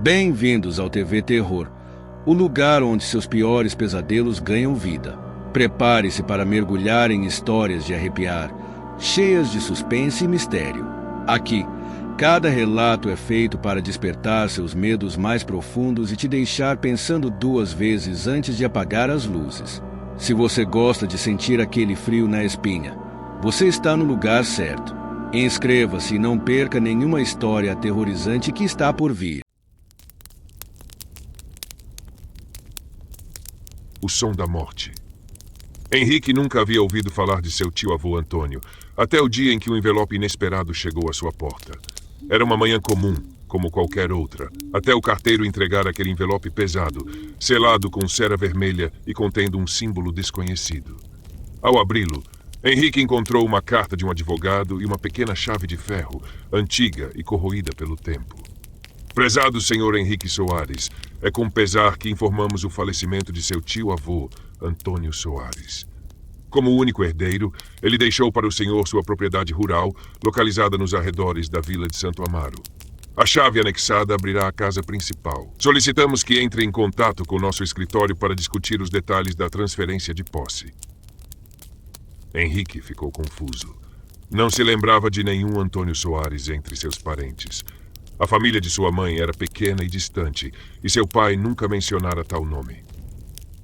Bem-vindos ao TV Terror, o lugar onde seus piores pesadelos ganham vida. Prepare-se para mergulhar em histórias de arrepiar, cheias de suspense e mistério. Aqui, cada relato é feito para despertar seus medos mais profundos e te deixar pensando duas vezes antes de apagar as luzes. Se você gosta de sentir aquele frio na espinha, você está no lugar certo. Inscreva-se e não perca nenhuma história aterrorizante que está por vir. O som da morte. Henrique nunca havia ouvido falar de seu tio-avô Antônio, até o dia em que um envelope inesperado chegou à sua porta. Era uma manhã comum, como qualquer outra, até o carteiro entregar aquele envelope pesado, selado com cera vermelha e contendo um símbolo desconhecido. Ao abri-lo, Henrique encontrou uma carta de um advogado e uma pequena chave de ferro, antiga e corroída pelo tempo. Prezado Sr. Henrique Soares, é com pesar que informamos o falecimento de seu tio-avô, Antônio Soares. Como único herdeiro, ele deixou para o senhor sua propriedade rural, localizada nos arredores da vila de Santo Amaro. A chave anexada abrirá a casa principal. Solicitamos que entre em contato com nosso escritório para discutir os detalhes da transferência de posse. Henrique ficou confuso. Não se lembrava de nenhum Antônio Soares entre seus parentes. A família de sua mãe era pequena e distante, e seu pai nunca mencionara tal nome.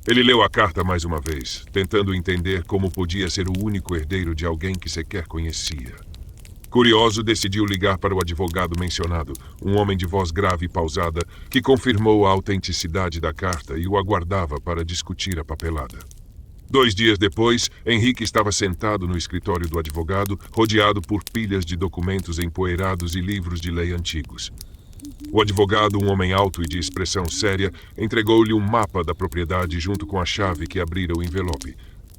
Ele leu a carta mais uma vez, tentando entender como podia ser o único herdeiro de alguém que sequer conhecia. Curioso, decidiu ligar para o advogado mencionado, um homem de voz grave e pausada, que confirmou a autenticidade da carta e o aguardava para discutir a papelada. 2 dias depois, Henrique estava sentado no escritório do advogado, rodeado por pilhas de documentos empoeirados e livros de lei antigos. O advogado, um homem alto e de expressão séria, entregou-lhe um mapa da propriedade junto com a chave que abrira o envelope.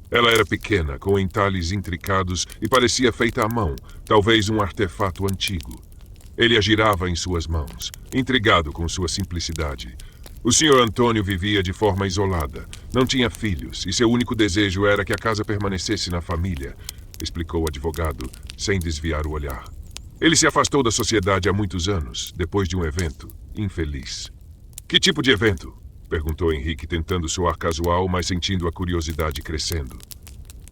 Ela era pequena, com entalhes intricados e parecia feita à mão, talvez um artefato antigo. Ele a girava em suas mãos, intrigado com sua simplicidade. O Sr. Antônio vivia de forma isolada. Não tinha filhos e seu único desejo era que a casa permanecesse na família, explicou o advogado, sem desviar o olhar. Ele se afastou da sociedade há muitos anos, depois de um evento infeliz. Que tipo de evento? Perguntou Henrique, tentando soar casual, mas sentindo a curiosidade crescendo.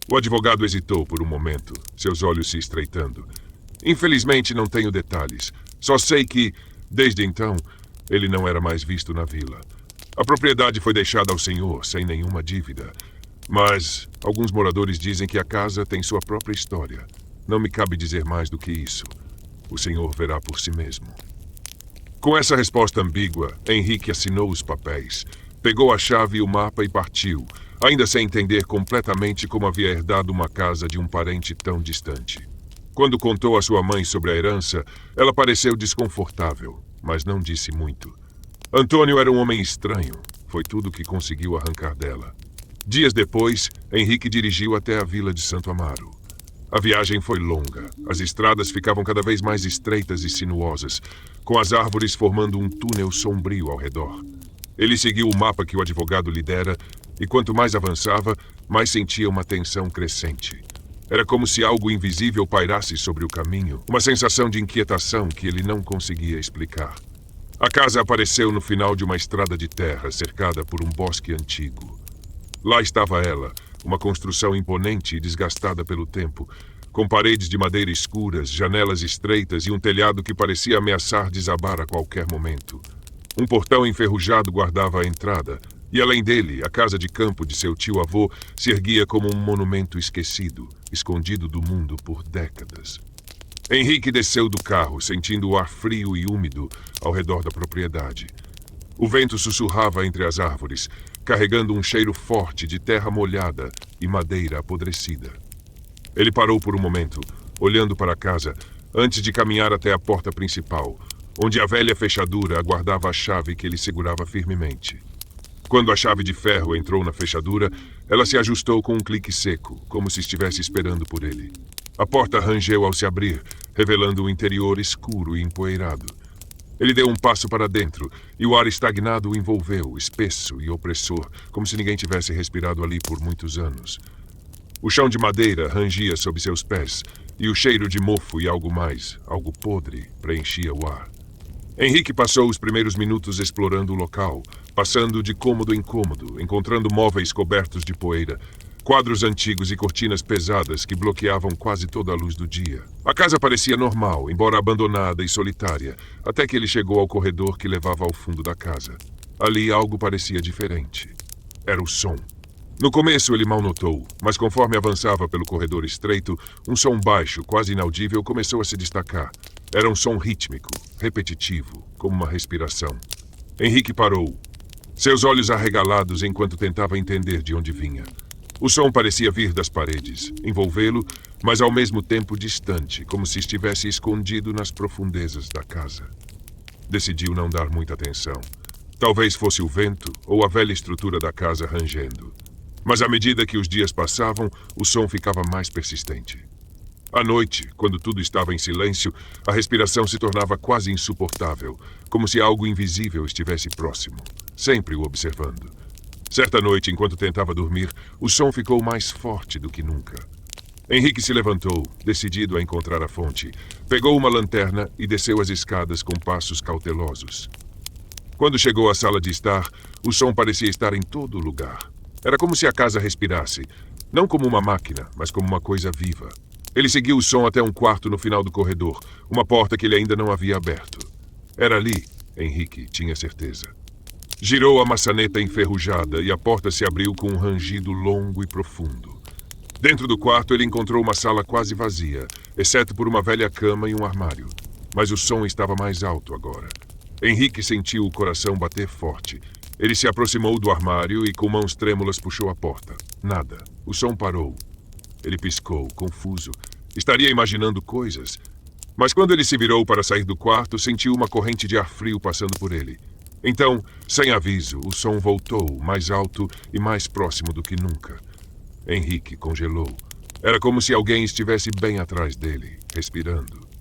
O advogado hesitou por um momento, seus olhos se estreitando. Infelizmente não tenho detalhes. Só sei que, desde então, ele não era mais visto na vila. A propriedade foi deixada ao senhor, sem nenhuma dívida. Mas alguns moradores dizem que a casa tem sua própria história. Não me cabe dizer mais do que isso. O senhor verá por si mesmo. Com essa resposta ambígua, Henrique assinou os papéis, pegou a chave e o mapa e partiu, ainda sem entender completamente como havia herdado uma casa de um parente tão distante. Quando contou à sua mãe sobre a herança, ela pareceu desconfortável, mas não disse muito. Antônio era um homem estranho, foi tudo o que conseguiu arrancar dela. Dias depois, Henrique dirigiu até a vila de Santo Amaro. A viagem foi longa. As estradas ficavam cada vez mais estreitas e sinuosas, com as árvores formando um túnel sombrio ao redor. Ele seguiu o mapa que o advogado lhe dera, e quanto mais avançava, mais sentia uma tensão crescente. Era como se algo invisível pairasse sobre o caminho, uma sensação de inquietação que ele não conseguia explicar. A casa apareceu no final de uma estrada de terra, cercada por um bosque antigo. Lá estava ela, uma construção imponente e desgastada pelo tempo, com paredes de madeira escuras, janelas estreitas e um telhado que parecia ameaçar desabar a qualquer momento. Um portão enferrujado guardava a entrada, e além dele, a casa de campo de seu tio-avô se erguia como um monumento esquecido, escondido do mundo por décadas. Henrique desceu do carro, sentindo o ar frio e úmido ao redor da propriedade. O vento sussurrava entre as árvores, carregando um cheiro forte de terra molhada e madeira apodrecida. Ele parou por um momento, olhando para a casa, antes de caminhar até a porta principal, onde a velha fechadura aguardava a chave que ele segurava firmemente. Quando a chave de ferro entrou na fechadura, ela se ajustou com um clique seco, como se estivesse esperando por ele. A porta rangeu ao se abrir, revelando um interior escuro e empoeirado. Ele deu um passo para dentro, e o ar estagnado o envolveu, espesso e opressor, como se ninguém tivesse respirado ali por muitos anos. O chão de madeira rangia sob seus pés, e o cheiro de mofo e algo mais, algo podre, preenchia o ar. Henrique passou os primeiros minutos explorando o local, passando de cômodo em cômodo, encontrando móveis cobertos de poeira, quadros antigos e cortinas pesadas que bloqueavam quase toda a luz do dia. A casa parecia normal, embora abandonada e solitária, até que ele chegou ao corredor que levava ao fundo da casa. Ali algo parecia diferente. Era o som. No começo ele mal notou, mas conforme avançava pelo corredor estreito, um som baixo, quase inaudível, começou a se destacar. Era um som rítmico, repetitivo, como uma respiração. Henrique parou, seus olhos arregalados enquanto tentava entender de onde vinha. O som parecia vir das paredes, envolvê-lo, mas ao mesmo tempo distante, como se estivesse escondido nas profundezas da casa. Decidiu não dar muita atenção. Talvez fosse o vento ou a velha estrutura da casa rangendo. Mas à medida que os dias passavam, o som ficava mais persistente. À noite, quando tudo estava em silêncio, a respiração se tornava quase insuportável, como se algo invisível estivesse próximo, sempre o observando. Certa noite, enquanto tentava dormir, o som ficou mais forte do que nunca. Henrique se levantou, decidido a encontrar a fonte. Pegou uma lanterna e desceu as escadas com passos cautelosos. Quando chegou à sala de estar, o som parecia estar em todo lugar. Era como se a casa respirasse, não como uma máquina, mas como uma coisa viva. Ele seguiu o som até um quarto no final do corredor, uma porta que ele ainda não havia aberto. Era ali, Henrique tinha certeza. Girou a maçaneta enferrujada e a porta se abriu com um rangido longo e profundo. Dentro do quarto ele encontrou uma sala quase vazia, exceto por uma velha cama e um armário. Mas o som estava mais alto agora. Henrique sentiu o coração bater forte. Ele se aproximou do armário e com mãos trêmulas puxou a porta. Nada. O som parou. Ele piscou, confuso. Estaria imaginando coisas. Mas quando ele se virou para sair do quarto, sentiu uma corrente de ar frio passando por ele. Então, sem aviso, o som voltou, mais alto e mais próximo do que nunca. Henrique congelou. Era como se alguém estivesse bem atrás dele, respirando.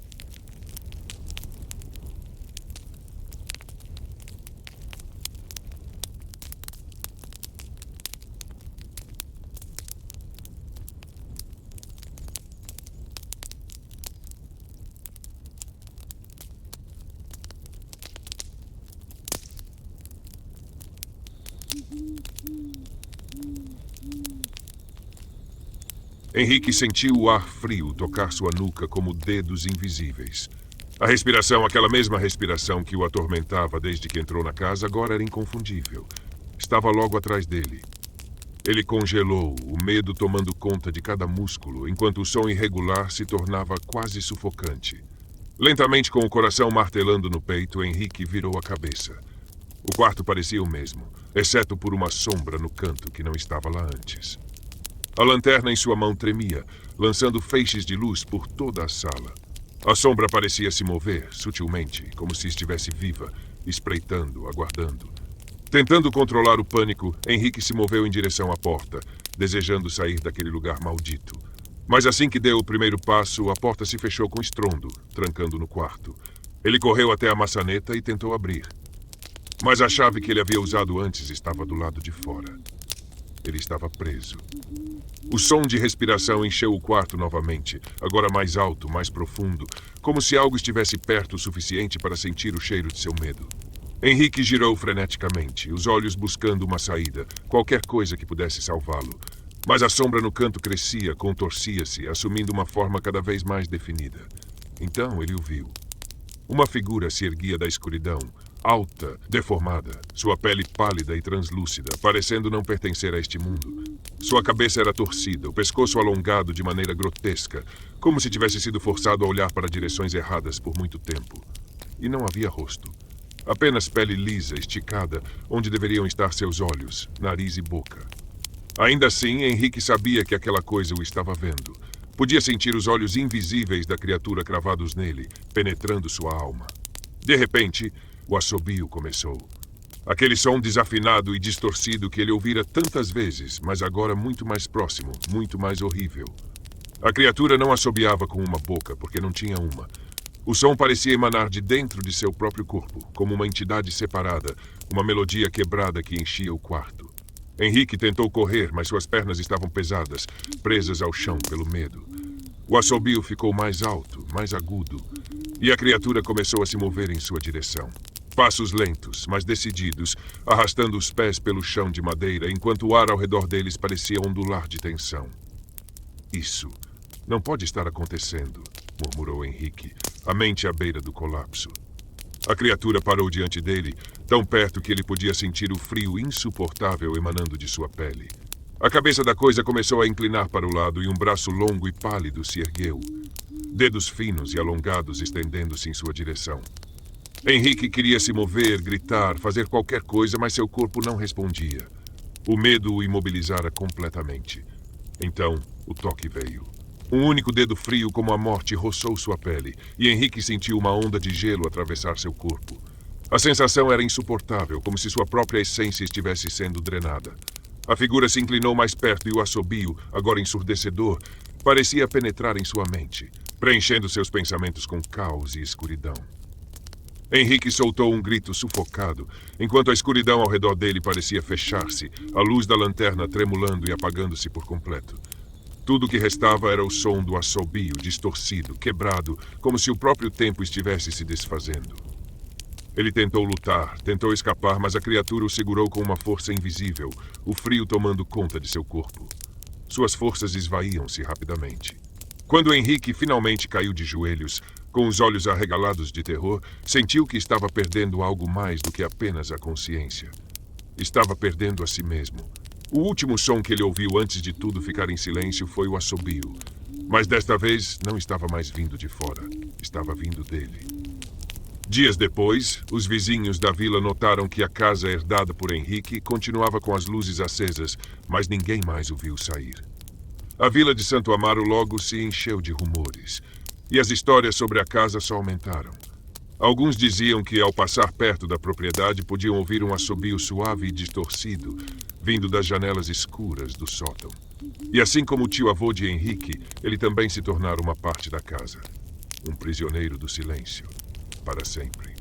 Henrique sentiu o ar frio tocar sua nuca como dedos invisíveis. A respiração, aquela mesma respiração que o atormentava desde que entrou na casa, agora era inconfundível. Estava logo atrás dele. Ele congelou, o medo tomando conta de cada músculo, enquanto o som irregular se tornava quase sufocante. Lentamente, com o coração martelando no peito, Henrique virou a cabeça. O quarto parecia o mesmo, exceto por uma sombra no canto que não estava lá antes. A lanterna em sua mão tremia, lançando feixes de luz por toda a sala. A sombra parecia se mover, sutilmente, como se estivesse viva, espreitando, aguardando. Tentando controlar o pânico, Henrique se moveu em direção à porta, desejando sair daquele lugar maldito. Mas assim que deu o primeiro passo, a porta se fechou com estrondo, trancando no quarto. Ele correu até a maçaneta e tentou abrir. Mas a chave que ele havia usado antes estava do lado de fora. Ele estava preso. O som de respiração encheu o quarto novamente, agora mais alto, mais profundo, como se algo estivesse perto o suficiente para sentir o cheiro de seu medo. Henrique girou freneticamente, os olhos buscando uma saída, qualquer coisa que pudesse salvá-lo. Mas a sombra no canto crescia, contorcia-se, assumindo uma forma cada vez mais definida. Então ele o viu. Uma figura se erguia da escuridão, alta, deformada, sua pele pálida e translúcida, parecendo não pertencer a este mundo. Sua cabeça era torcida, o pescoço alongado de maneira grotesca, como se tivesse sido forçado a olhar para direções erradas por muito tempo. E não havia rosto. Apenas pele lisa, esticada, onde deveriam estar seus olhos, nariz e boca. Ainda assim, Henrique sabia que aquela coisa o estava vendo. Podia sentir os olhos invisíveis da criatura cravados nele, penetrando sua alma. De repente, o assobio começou. Aquele som desafinado e distorcido que ele ouvira tantas vezes, mas agora muito mais próximo, muito mais horrível. A criatura não assobiava com uma boca, porque não tinha uma. O som parecia emanar de dentro de seu próprio corpo, como uma entidade separada, uma melodia quebrada que enchia o quarto. Henrique tentou correr, mas suas pernas estavam pesadas, presas ao chão pelo medo. O assobio ficou mais alto, mais agudo, e a criatura começou a se mover em sua direção. Passos lentos, mas decididos, arrastando os pés pelo chão de madeira, enquanto o ar ao redor deles parecia ondular de tensão. Isso não pode estar acontecendo, murmurou Henrique, a mente à beira do colapso. A criatura parou diante dele, tão perto que ele podia sentir o frio insuportável emanando de sua pele. A cabeça da coisa começou a inclinar para o lado e um braço longo e pálido se ergueu. Dedos finos e alongados estendendo-se em sua direção. Henrique queria se mover, gritar, fazer qualquer coisa, mas seu corpo não respondia. O medo o imobilizara completamente. Então, o toque veio. Um único dedo frio como a morte roçou sua pele, e Henrique sentiu uma onda de gelo atravessar seu corpo. A sensação era insuportável, como se sua própria essência estivesse sendo drenada. A figura se inclinou mais perto e o assobio, agora ensurdecedor, parecia penetrar em sua mente, preenchendo seus pensamentos com caos e escuridão. Henrique soltou um grito sufocado, enquanto a escuridão ao redor dele parecia fechar-se, a luz da lanterna tremulando e apagando-se por completo. Tudo o que restava era o som do assobio, distorcido, quebrado, como se o próprio tempo estivesse se desfazendo. Ele tentou lutar, tentou escapar, mas a criatura o segurou com uma força invisível, o frio tomando conta de seu corpo. Suas forças esvaíam-se rapidamente. Quando Henrique finalmente caiu de joelhos, com os olhos arregalados de terror, sentiu que estava perdendo algo mais do que apenas a consciência. Estava perdendo a si mesmo. O último som que ele ouviu antes de tudo ficar em silêncio foi o assobio. Mas desta vez não estava mais vindo de fora. Estava vindo dele. Dias depois, os vizinhos da vila notaram que a casa herdada por Henrique continuava com as luzes acesas, mas ninguém mais o viu sair. A vila de Santo Amaro logo se encheu de rumores, e as histórias sobre a casa só aumentaram. Alguns diziam que, ao passar perto da propriedade, podiam ouvir um assobio suave e distorcido, vindo das janelas escuras do sótão. E assim como o tio-avô de Henrique, ele também se tornara uma parte da casa. Um prisioneiro do silêncio, para sempre.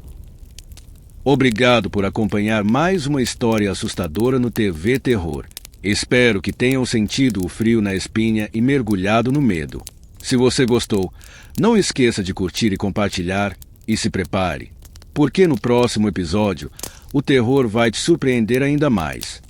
Obrigado por acompanhar mais uma história assustadora no TV Terror. Espero que tenham sentido o frio na espinha e mergulhado no medo. Se você gostou, não esqueça de curtir e compartilhar, e se prepare, porque no próximo episódio o terror vai te surpreender ainda mais.